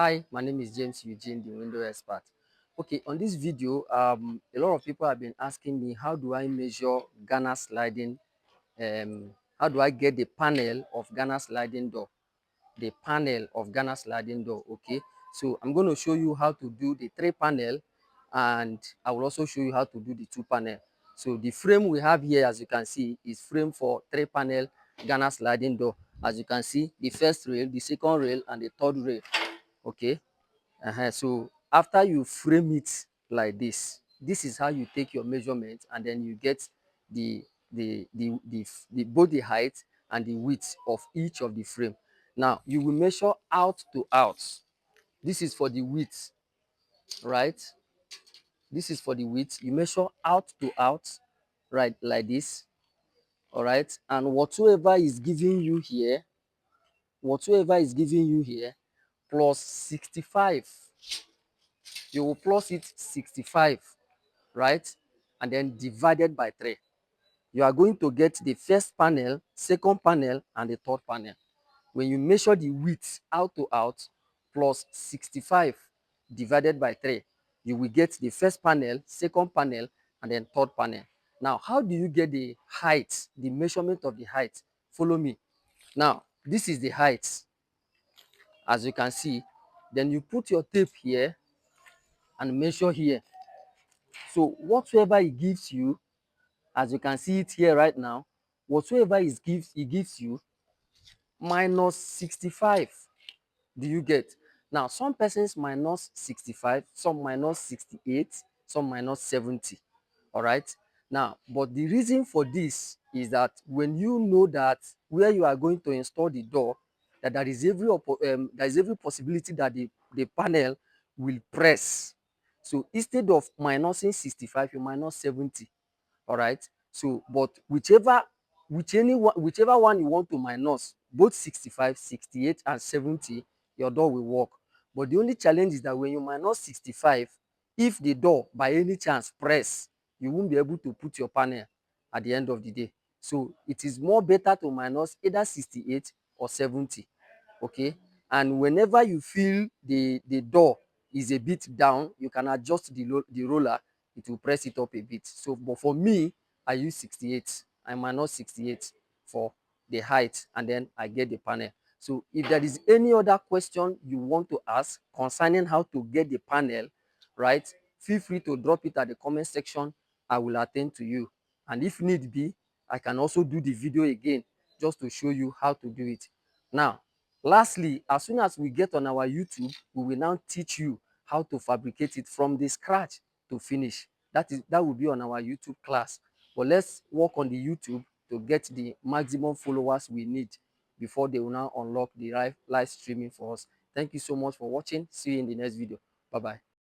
Hi, my name is James Eugene, the window expert. Okay, on this video, a lot of people have been asking me how do I measure Ghana sliding, how do I get the panel of Ghana sliding door, the panel of Ghana sliding door. Okay, so I'm going to show you how to do the 3 panel, and I will also show you how to do the 2 panel. So the frame we have here, as you can see, is frame for 3 panel Ghana sliding door. As you can see, the first rail, the second rail, and the third rail. Okay. So after you frame it like this is how you take your measurement, and then you get the both the height and the width of each of the frame. Now you will measure out to out. This is for the width, right? This is for the width. You measure out to out, right, like this. All right, and whatsoever is giving you here, plus 65, you will plus it 65, right? And then divided by 3. You are going to get the first panel, second panel, and the third panel. When you measure the width out to out plus 65 divided by 3, you will get the first panel, second panel, and then third panel. Now, how do you get the height, the measurement of the height? Follow me. Now, this is the height, as you can see. Then you put your tape here and measure here. So whatsoever it gives you, as you can see it here right now, whatsoever it gives you minus 65. Do you get? Now, some persons minus 65, some minus 68, some minus 70. All right. Now, but the reason for this is that when you know that where you are going to install the door, that there is every possibility that the panel will press. So instead of minusing 65, you minus 70. All right. So, but whichever one you want to minus, both 65, 68, and 70, your door will work. But the only challenge is that when you minus 65, if the door by any chance press, you won't be able to put your panel at the end of the day. So it is more better to minus either 68 or 70. Okay. And whenever you feel the door is a bit down, you can adjust the roller. It will press it up a bit. So, but for me, I use 68. I minus 68 for the height, and then I get the panel. So if there is any other question you want to ask concerning how to get the panel, right, feel free to drop it at the comment section. I will attend to you. And if need be, I can also do the video again just to show you how to do it. Now, lastly, as soon as we get on our YouTube, we will now teach you how to fabricate it from the scratch to finish. That will be on our YouTube class. But let's work on the YouTube to get the maximum followers we need before they will now unlock the live streaming for us. Thank you so much for watching. See you in the next video. Bye-bye.